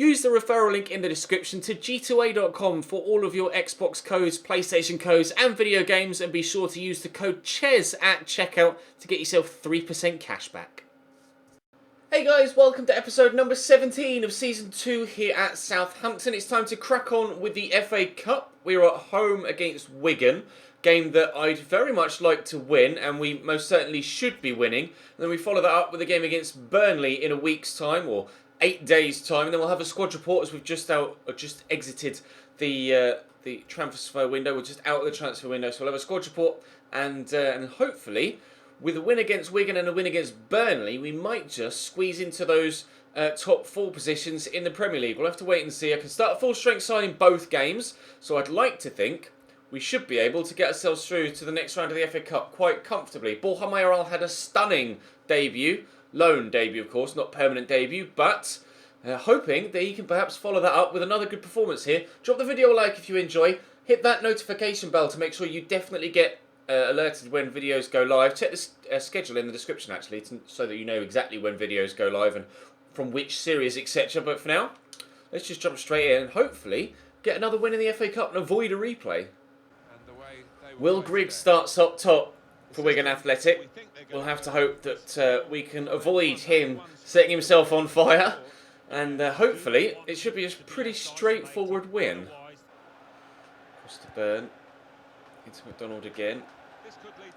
Use the referral link in the description to g2a.com for all of your Xbox codes, PlayStation codes and video games, and be sure to use the code CHES at checkout to get yourself 3% cash back. Hey guys, welcome to episode number 17 of Season 2 here at Southampton. It's time to crack on with the FA Cup. We're at home against Wigan, game that I'd very much like to win, and we most certainly should be winning. And then we follow that up with a game against Burnley in a week's time, or 8 days' time, and then we'll have a squad report as we've just exited the transfer window. We're just out of the transfer window, so we'll have a squad report, and hopefully, with a win against Wigan and a win against Burnley, we might just squeeze into those top 4 positions in the Premier League. We'll have to wait and see. I can start a full strength side in both games, so I'd like to think we should be able to get ourselves through to the next round of the FA Cup quite comfortably. BORJA MAYORAL had a stunning debut. Loan debut, of course, not permanent debut, but hoping that he can perhaps follow that up with another good performance here. Drop the video a like if you enjoy. Hit that notification bell to make sure you definitely get alerted when videos go live. Check the schedule in the description, actually, so that you know exactly when videos go live and from which series, etc. But for now, let's just jump straight in and hopefully get another win in the FA Cup and avoid a replay. Will Grigg starts up top for Wigan Athletic. We'll have to hope that we can avoid him setting himself on fire, and hopefully it should be a pretty straightforward win. Across to Burn, into McDonald again.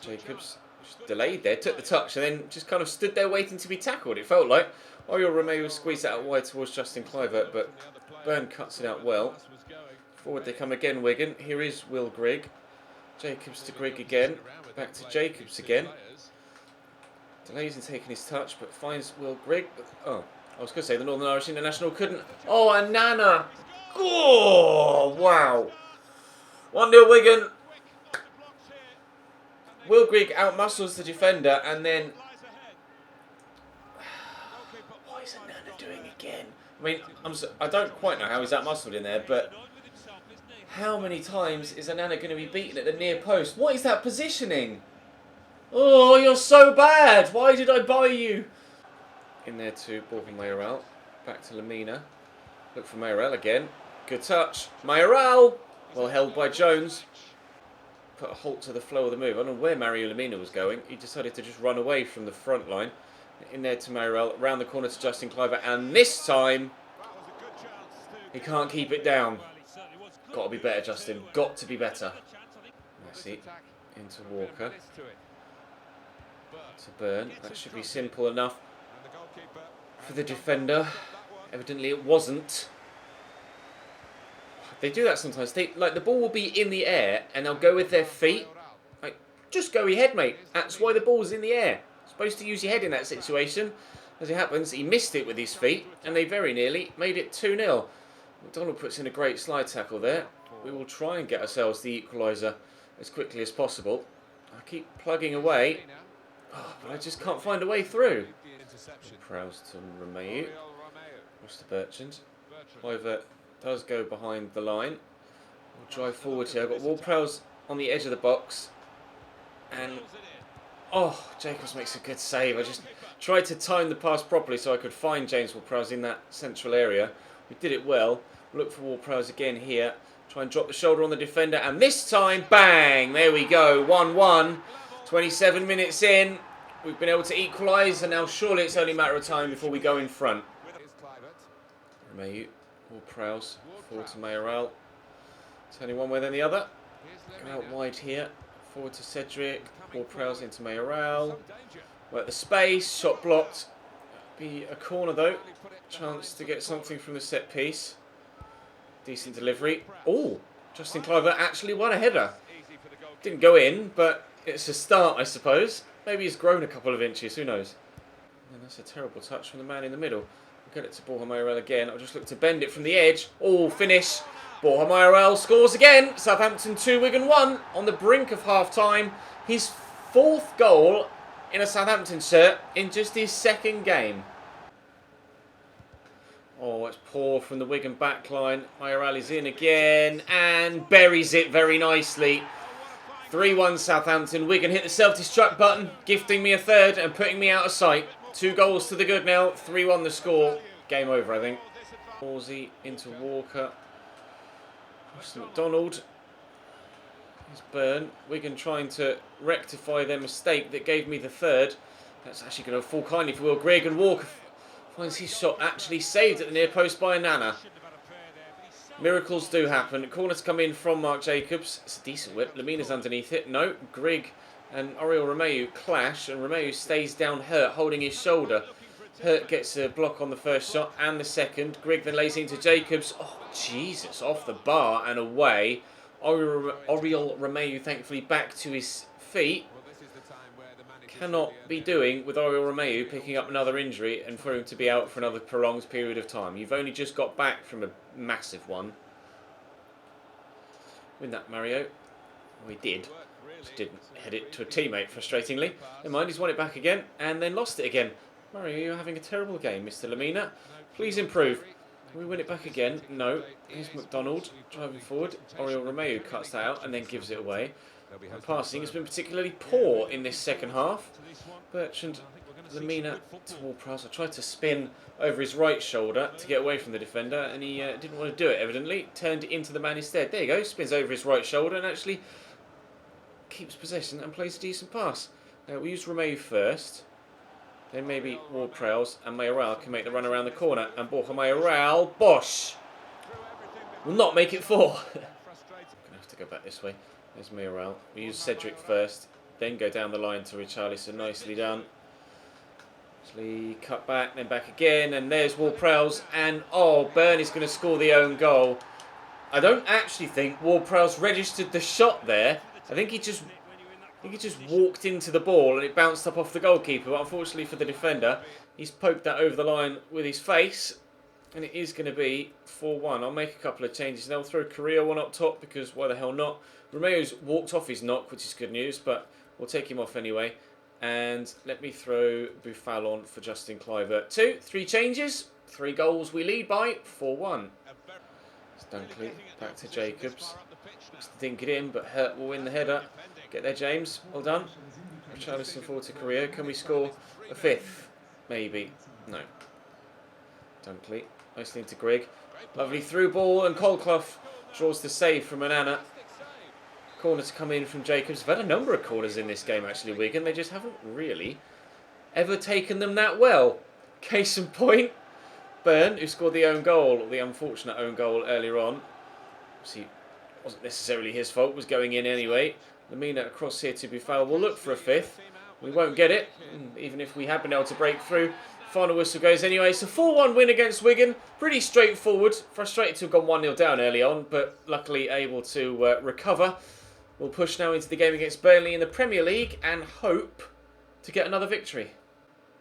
Jacobs delayed there, took the touch, and then just kind of stood there waiting to be tackled. It felt like Romeo squeezed it out wide towards Justin Kluivert, but Burn cuts it out well. Forward they come again, Wigan. Here is Will Grigg. Jacobs to Grigg again. Back to Jacobs again. Delays in taking his touch, but finds Will Grigg. Oh, I was going to say the Northern Irish International couldn't. Oh, and Nana. Oh, wow. 1-0 Wigan. Will Grigg outmuscles the defender, and then... What is Nana doing again? I mean, I don't quite know how he's outmuscled in there, but... How many times is Anana going to be beaten at the near post? What is that positioning? Oh, you're so bad. Why did I buy you? In there to BORJA MAYORAL. Back to Lamina. Look for MAYORAL again. Good touch. MAYORAL! Well held by Jones. Put a halt to the flow of the move. I don't know where Mario Lamina was going. He decided to just run away from the front line. In there to MAYORAL. Around the corner to Justin Kluivert. And this time, he can't keep it down. Got to be better, Justin. Got to be better. Messi into Walker. To Burn. That should be simple enough for the defender. Evidently it wasn't. They do that sometimes. The ball will be in the air and they'll go with their feet. Like, just go your head, mate. That's why the ball's in the air. You're supposed to use your head in that situation. As it happens, he missed it with his feet and they very nearly made it 2-0. McDonald puts in a great slide tackle there. We will try and get ourselves the equaliser as quickly as possible. I keep plugging away, but I just can't find a way through. Prowse to Romeo. Across to Bertrand. Kluivert does go behind the line. We'll drive forward here. I've got Ward-Prowse on the edge of the box. And, oh, Jacobs makes a good save. I just tried to time the pass properly so I could find James Ward-Prowse in that central area. We did it well. Look for Ward-Prowse again here. Try and drop the shoulder on the defender. And this time, bang! There we go. 1-1. 27 minutes in. We've been able to equalise. And now surely it's only a matter of time before we go in front. Romeo. Ward-Prowse. Forward to MAYORAL. Turning one way then the other. Go out wide here. Forward to Cedric. Ward-Prowse into MAYORAL. Work the space. Shot blocked. Be a corner though. Chance to get something from the set piece. Decent delivery. Oh, Justin Kluivert actually won a header. Didn't go in, but it's a start, I suppose. Maybe he's grown a couple of inches, who knows. And that's a terrible touch from the man in the middle. We'll get it to BORJA MAYORAL again. I'll just look to bend it from the edge. Oh, finish. BORJA MAYORAL scores again. Southampton 2, Wigan 1. On the brink of half-time. His 4th goal in a Southampton shirt in just his 2nd game. Oh, it's poor from the Wigan backline. MAYORAL is in again and buries it very nicely. 3-1 Southampton. Wigan hit the self-destruct button, gifting me a 3rd and putting me out of sight. 2 goals to the good now. 3-1 the score. Game over, I think. Horsey into Walker. Mr. McDonald. Here's Byrne. Wigan trying to rectify their mistake that gave me the third. That's actually going to fall kindly for Will Grigg, and Walker finds his shot actually saved at the near post by Nana. Miracles do happen. Corner to come in from Mark Jacobs. It's a decent whip. Lemina's underneath it. No, Grigg and Oriol Romeu clash, and Romeu stays down hurt, holding his shoulder. Hurt gets a block on the first shot and the second. Grigg then lays into Jacobs. Oh, Jesus, off the bar and away. Oriol Romeu thankfully back to his feet. Cannot be doing with Oriol Romeu picking up another injury and for him to be out for another prolonged period of time. You've only just got back from a massive one. Win that, Mario. Well, he did. Just didn't head it to a teammate, frustratingly. Never mind, he's won it back again and then lost it again. Mario, you're having a terrible game, Mr. Lemina. Please improve. Can we win it back again? No. Here's McDonald driving forward. Oriol Romeu cuts that out and then gives it away. And passing has been particularly poor in this second half. Bertrand, Lemina to Ward-Prowse. I tried to spin over his right shoulder to get away from the defender, and he didn't want to do it, evidently. Turned it into the man instead. There you go. Spins over his right shoulder and actually keeps possession and plays a decent pass. We use Romeu first. Then maybe Ward-Prowse and Mayoral can make the run around the corner. And Borja Mayoral, Bosch, will not make it 4. I'm going to have to go back this way. There's Mayoral. We use Cedric first, then go down the line to Richarlison. Nicely done. Actually cut back, then back again, and there's Ward-Prowse. And oh, Byrne is going to score the own goal. I don't actually think Ward-Prowse registered the shot there. I think he just walked into the ball and it bounced up off the goalkeeper. But unfortunately for the defender, he's poked that over the line with his face. And it is going to be 4-1. I'll make a couple of changes. They'll throw Carrillo on up top because why the hell not? Romeu's walked off his knock, which is good news, but we'll take him off anyway. And let me throw Buffal on for Justin Kluivert. 2, 3 changes. 3 goals we lead by. 4-1. It's Dunkley. Back to Jacobs. Looks to dink it in, but Hurt will win the header. Get there, James. Well done. Richarlison forward to Carrillo. Can we score a 5th? Maybe. No. Dunkley. Nicely into Grigg. Lovely through ball, and Colclough draws the save from Onana. Corner to come in from Jacobs. We've had a number of corners in this game, actually, Wigan. They just haven't really ever taken them that well. Case in point, Byrne, who scored the own goal, or the unfortunate own goal earlier on. Obviously, wasn't necessarily his fault, was going in anyway. Lemina across here to Buffal. We'll look for a 5th. We won't get it, even if we had been able to break through. Final whistle goes anyway. So 4-1 win against Wigan. Pretty straightforward. Frustrated to have gone 1-0 down early on, but luckily able to recover. We'll push now into the game against Burnley in the Premier League and hope to get another victory.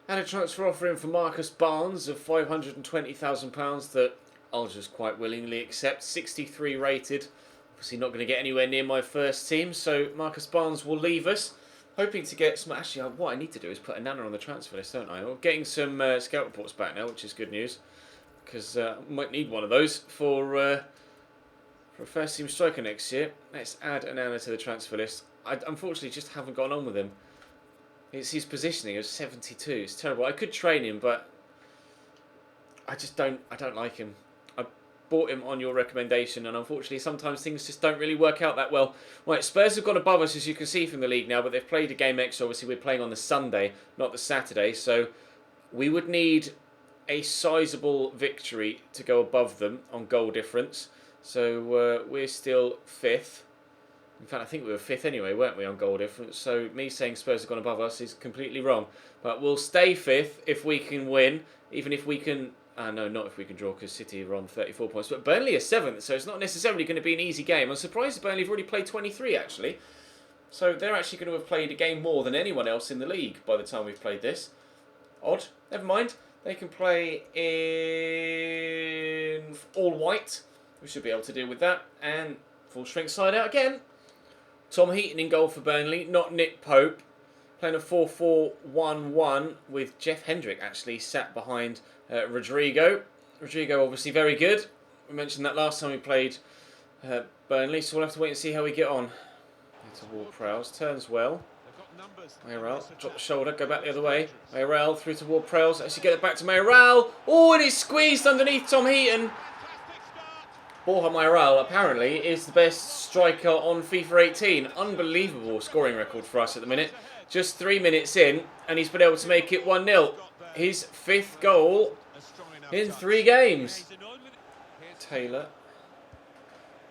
Had a transfer offer in for Marcus Barnes of £520,000 that I'll just quite willingly accept. 63 rated. Obviously not going to get anywhere near my first team, so Marcus Barnes will leave us. Hoping to get some... Actually, what I need to do is put a Nana on the transfer list, don't I? Or getting some scout reports back now, which is good news. Because I might need one of those for a first team striker next year. Let's add a Nana to the transfer list. I unfortunately just haven't gone on with him. It's his positioning of 72. It's terrible. I could train him, but I don't like him. I bought him on your recommendation, and unfortunately sometimes things just don't really work out that well. Right, Spurs have gone above us, as you can see from the league now, but they've played a game extra. Obviously we're playing on the Sunday, not the Saturday, so we would need a sizable victory to go above them on goal difference. So we're still 5th. In fact, I think we were 5th anyway, weren't we, on goal difference? So me saying Spurs have gone above us is completely wrong. But we'll stay 5th if we can win, even if we can... no, not if we can draw, because City are on 34 points. But Burnley are 7th, so it's not necessarily going to be an easy game. I'm surprised Burnley have already played 23, actually. So they're actually going to have played a game more than anyone else in the league by the time we've played this. Odd. Never mind. They can play in all white. We should be able to deal with that. And full strength side out again. Tom Heaton in goal for Burnley, not Nick Pope. Playing a 4-4-1-1 with Jeff Hendrick actually sat behind Rodrigo. Rodrigo obviously very good. We mentioned that last time we played Burnley, so we'll have to wait and see how we get on. Into Ward-Prowse, turns well. Mayoral, drop the shoulder, go back the other way. Mayoral through to Ward-Prowse. Actually get it back to Mayoral. Oh, and it's squeezed underneath Tom Heaton. BORJA Mayoral apparently is the best striker on FIFA 18. Unbelievable scoring record for us at the minute. Just 3 minutes in, and he's been able to make it 1-0. His 5th goal in 3 games. Taylor.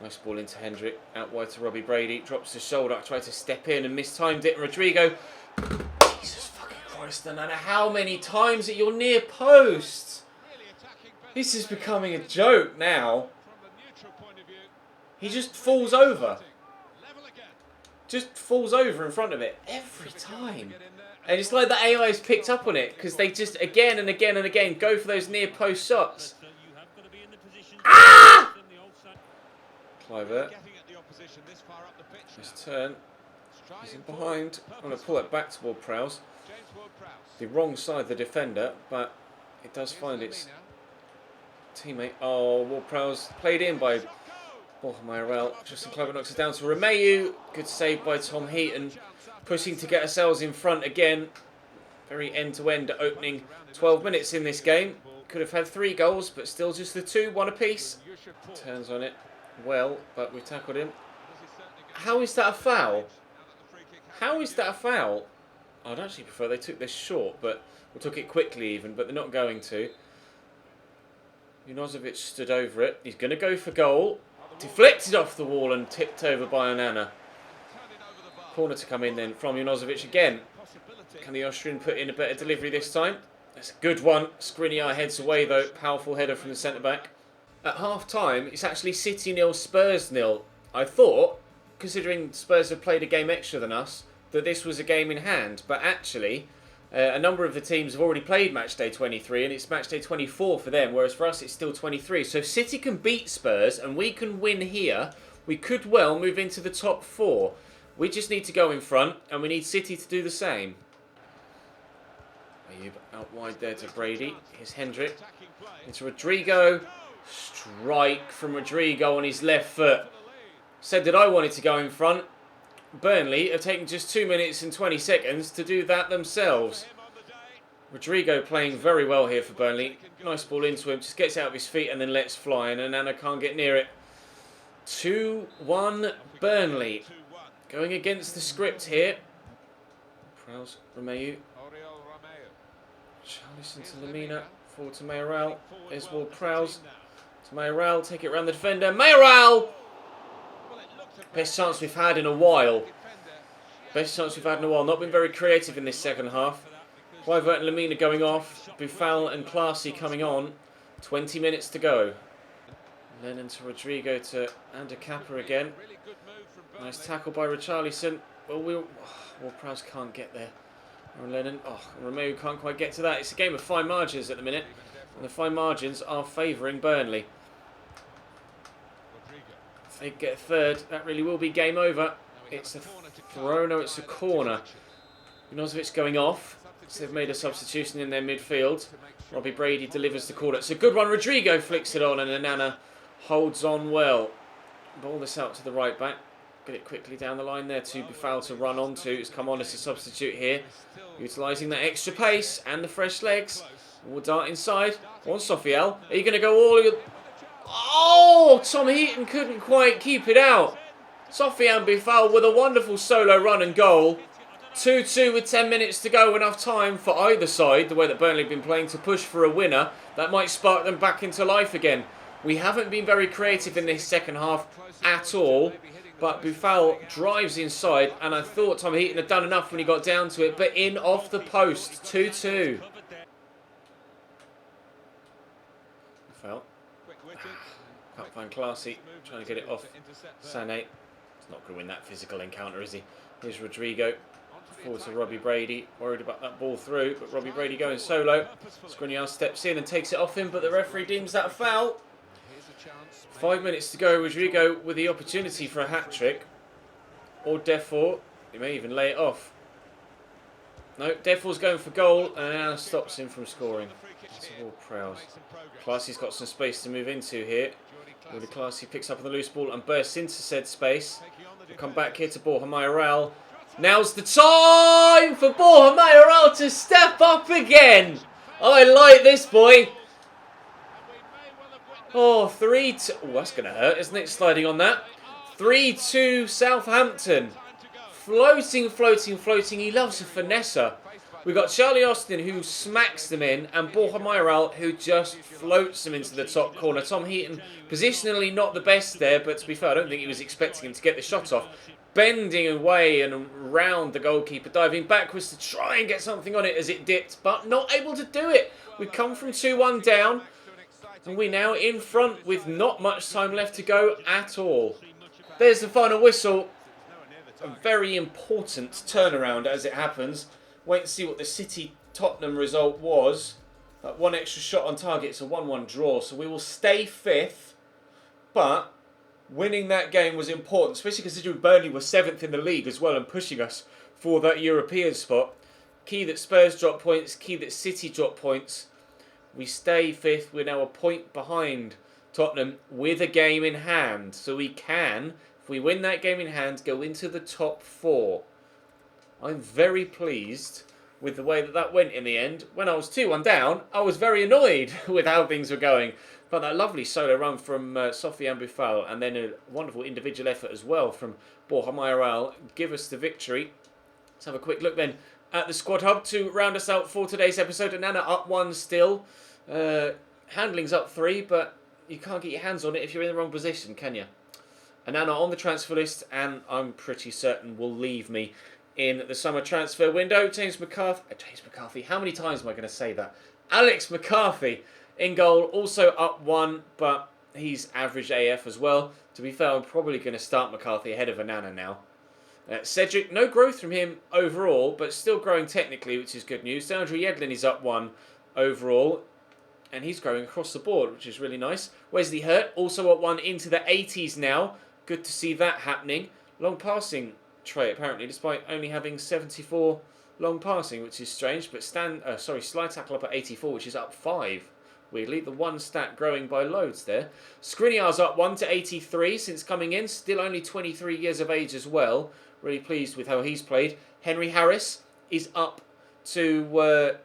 Nice ball into Hendrick. Out wide to Robbie Brady. Drops his shoulder. Tried to step in and mistimed it. And Rodrigo. Jesus fucking Christ. No matter how many times at your near post. This is becoming a joke now. He just falls over. Just falls over in front of it. Every time. And it's like the AI has picked up on it. Because they just again and again and again go for those near post shots. Ah! Clivert. Nice turn. He's in behind. I'm going to pull it back to Ward-Prowse. The wrong side of the defender, but it does find its teammate. Oh, Ward-Prowse played in by BORJA Mayoral. Justin Clivert knocks it down to Romeu. Good save by Tom Heaton. Pushing to get ourselves in front again. Very end-to-end opening 12 minutes in this game. Could have had 3 goals, but still just the 2, 1 apiece. Turns on it well, but we tackled him. How is that a foul? How is that a foul? I'd actually prefer they took this short, but we took it quickly even, but they're not going to. Junozovic stood over it. He's going to go for goal. Deflected off the wall and tipped over by Onana. Corner to come in then from Junozovic again. Can the Austrian put in a better delivery this time? That's a good one. Skriniar heads away though. Powerful header from the centre-back. At half-time, it's actually City 0, Spurs 0. I thought, considering Spurs have played a game extra than us, that this was a game in hand. But actually, a number of the teams have already played matchday 23, and it's matchday 24 for them, whereas for us it's still 23. So if City can beat Spurs, and we can win here, we could well move into the top 4. We just need to go in front, and we need City to do the same. Ayub out wide there to Brady. Here's Hendrick. Into Rodrigo. Strike from Rodrigo on his left foot. Said that I wanted to go in front. Burnley have taken just 2 minutes and 20 seconds to do that themselves. Rodrigo playing very well here for Burnley. Nice ball into him. Just gets out of his feet and then lets fly. And Onana can't get near it. 2-1 Burnley. Going against the script here. Prowse, Romeu. Charlison to Lamina. Forward to Mayoral. There's Ward-Prowse. To Mayoral. Take it around the defender. Mayoral! Best chance we've had in a while. Best chance we've had in a while. Not been very creative in this second half. Kluivert and Lamina going off. Buffal and Classy coming on. 20 minutes to go. Lennon to Rodrigo to Andacapa again. Nice tackle by Richarlison. Well, Ward-Prowse can't get there. And Lennon, Romeu can't quite get to that. It's a game of fine margins at the minute. And the fine margins are favouring Burnley. If they get 3rd, that really will be game over. It's a throw, no, it's a corner. Junozovic going off. So they've made a substitution in their midfield. Robbie Brady delivers the corner. It's a good one. Rodrigo flicks it on and Onana holds on well. Ball this out to the right back. Get it quickly down the line there to Buffal to run onto. It's come on as a substitute here. Utilising that extra pace and the fresh legs. Will dart inside. On Sofiel. Are you going to go all... Oh! Tom Heaton couldn't quite keep it out. Sofian Buffal with a wonderful solo run and goal. 2-2 with 10 minutes to go. Enough time for either side, the way that Burnley have been playing, to push for a winner. That might spark them back into life again. We haven't been very creative in this second half at all. But Buffal drives inside, and I thought Tom Heaton had done enough when he got down to it, but in off the post, 2-2. Buffal. Can't find Classy, trying to get it off Sané. He's not going to win that physical encounter, is he? Here's Rodrigo. Forward to Robbie Brady. Worried about that ball through, but Robbie Brady going solo. Skriniar steps in and takes it off him, but the referee deems that a foul. 5 minutes to go. Rodrigo with the opportunity for a hat-trick. Or Defour. He may even lay it off. No, Defour's going for goal and now stops him from scoring. That's a Ward-Prowse. Classy's got some space to move into here. Really Classy picks up on the loose ball and bursts into said space. We'll come back here to BORJA Mayoral. Now's the time for BORJA MAYORAL to step up again. I like this, boy. Oh, 3-2. Oh, that's going to hurt, isn't it? Sliding on that. 3-2 Southampton. Floating, floating, floating. He loves a finesser. We've got Charlie Austin who smacks them in, and BORJA MAYORAL who just floats them into the top corner. Tom Heaton positionally not the best there, but to be fair, I don't think he was expecting him to get the shot off. Bending away and around the goalkeeper, diving backwards to try and get something on it as it dipped, but not able to do it. We've come from 2-1 down, and we're now in front with not much time left to go at all. There's the final whistle. A very important turnaround as it happens. Wait and see what the City-Tottenham result was. That one extra shot on target. It's a 1-1 draw, so we will stay 5th. But winning that game was important, especially considering Burnley were 7th in the league as well and pushing us for that European spot. Key that Spurs drop points, key that City drop points. We stay 5th. We're now a point behind Tottenham with a game in hand. So we can, if we win that game in hand, go into the top 4. I'm very pleased with the way that went in the end. When I was 2-1 down, I was very annoyed with how things were going. But that lovely solo run from Sofiane Boufal and then a wonderful individual effort as well from BORJA MAYORAL give us the victory. Let's have a quick look then at the squad hub to round us out for today's episode. Anana up 1 still. Handling's up 3, but you can't get your hands on it if you're in the wrong position, can you? Anana on the transfer list, and I'm pretty certain will leave me in the summer transfer window. James McCarthy. How many times am I going to say that? Alex McCarthy in goal, also up 1, but he's average AF as well. To be fair, I'm probably going to start McCarthy ahead of Anana now. Cedric, no growth from him overall, but still growing technically, which is good news. Deandre Yedlin is up 1 overall, and he's growing across the board, which is really nice. Wesley Hurt, also up 1 into the 80s now. Good to see that happening. Long passing trait, apparently, despite only having 74 long passing, which is strange. But slide tackle up at 84, which is up 5. Weirdly, the one stat growing by loads there. Skriniar's up 1 to 83 since coming in. Still only 23 years of age as well. Really pleased with how he's played. Henry Harris is up to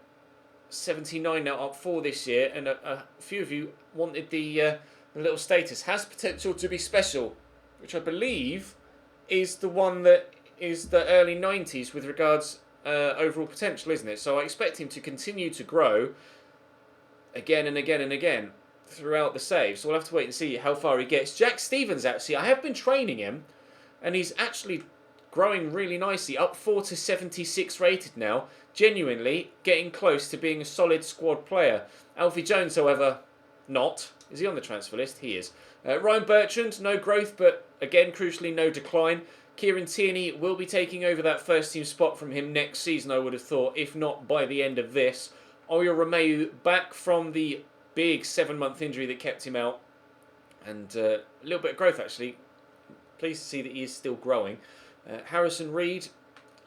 79 now, up 4 this year. And a few of you wanted the little status. Has potential to be special, which I believe is the one that is the early 90s with regards overall potential, isn't it? So I expect him to continue to grow again and again and again throughout the save. So we'll have to wait and see how far he gets. Jack Stevens, actually, I have been training him, and he's actually growing really nicely. Up 4 to 76 rated now. Genuinely getting close to being a solid squad player. Alfie Jones, however, not. Is he on the transfer list? He is. Ryan Bertrand, no growth, but again, crucially, no decline. Kieran Tierney will be taking over that first team spot from him next season, I would have thought, if not by the end of this. Oyo Romeu back from the big 7-month injury that kept him out. And a little bit of growth, actually. Pleased to see that he is still growing. Harrison Reed,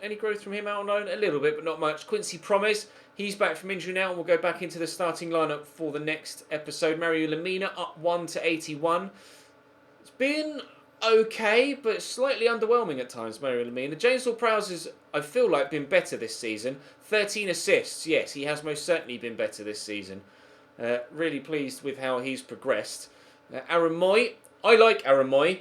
any growth from him out on loan? A little bit, but not much. Quincy Promes, he's back from injury now and will go back into the starting lineup for the next episode. Mario Lemina up 1 to 81. It's been okay, but slightly underwhelming at times, Mario Lemina. James Ward-Prowse has, I feel like, been better this season. 13 assists. Yes, he has most certainly been better this season. Really pleased with how he's progressed. Aaron Moy, I like Aaron Moy.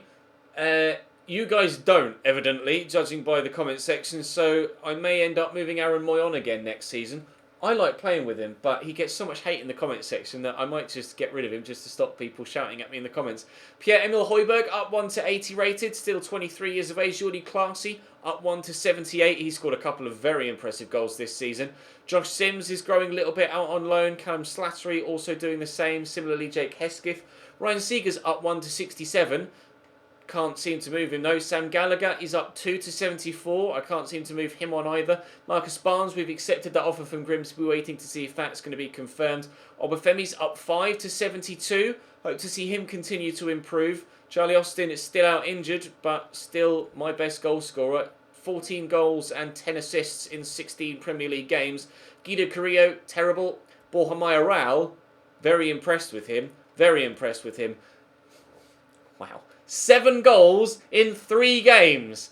You guys don't, evidently, judging by the comment section, so I may end up moving Aaron Moy on again next season. I like playing with him, but he gets so much hate in the comment section that I might just get rid of him just to stop people shouting at me in the comments. Pierre-Emile Højbjerg up 1 to 80 rated, still 23 years of age. Jordi Claessy up 1 to 78. He scored a couple of very impressive goals this season. Josh Sims is growing a little bit out on loan. Callum Slattery also doing the same. Similarly, Jake Hesketh. Ryan Seeger's up 1 to 67. Can't seem to move him though. Sam Gallagher is up 2 to 74. I can't seem to move him on either. Marcus Barnes, we've accepted that offer from Grimsby, waiting to see if that's going to be confirmed. Obafemi's up 5 to 72. Hope to see him continue to improve. Charlie Austin is still out injured, but still my best goal scorer. 14 goals and 10 assists in 16 Premier League games. Guido Carrillo, terrible. BORJA MAYORAL, very impressed with him. Very impressed with him. Wow. 7 goals in 3 games.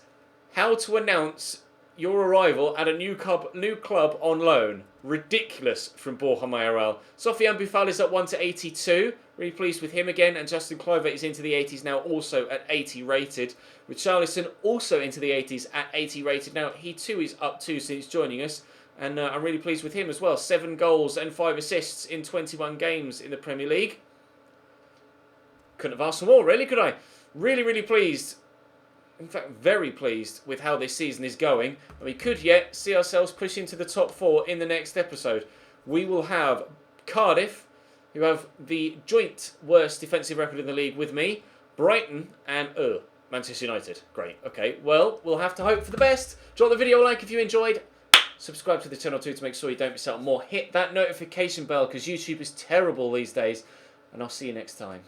How to announce your arrival at a new club on loan. Ridiculous from Borja MAYORAL. Sofiane Boufal is at 1 to 82. Really pleased with him again. And Justin Kluivert is into the 80s now, also at 80 rated. Richarlison also into the 80s at 80 rated. Now, he too is up 2 since joining us. And I'm really pleased with him as well. 7 goals and 5 assists in 21 games in the Premier League. Couldn't have asked for more, really, could I? Really, really pleased. In fact, very pleased with how this season is going. And we could yet see ourselves push into the top 4 in the next episode. We will have Cardiff, who have the joint worst defensive record in the league with me. Brighton and Manchester United. Great. Okay, well, we'll have to hope for the best. Drop the video a like if you enjoyed. Subscribe to the channel too to make sure you don't miss out on more. Hit that notification bell because YouTube is terrible these days. And I'll see you next time.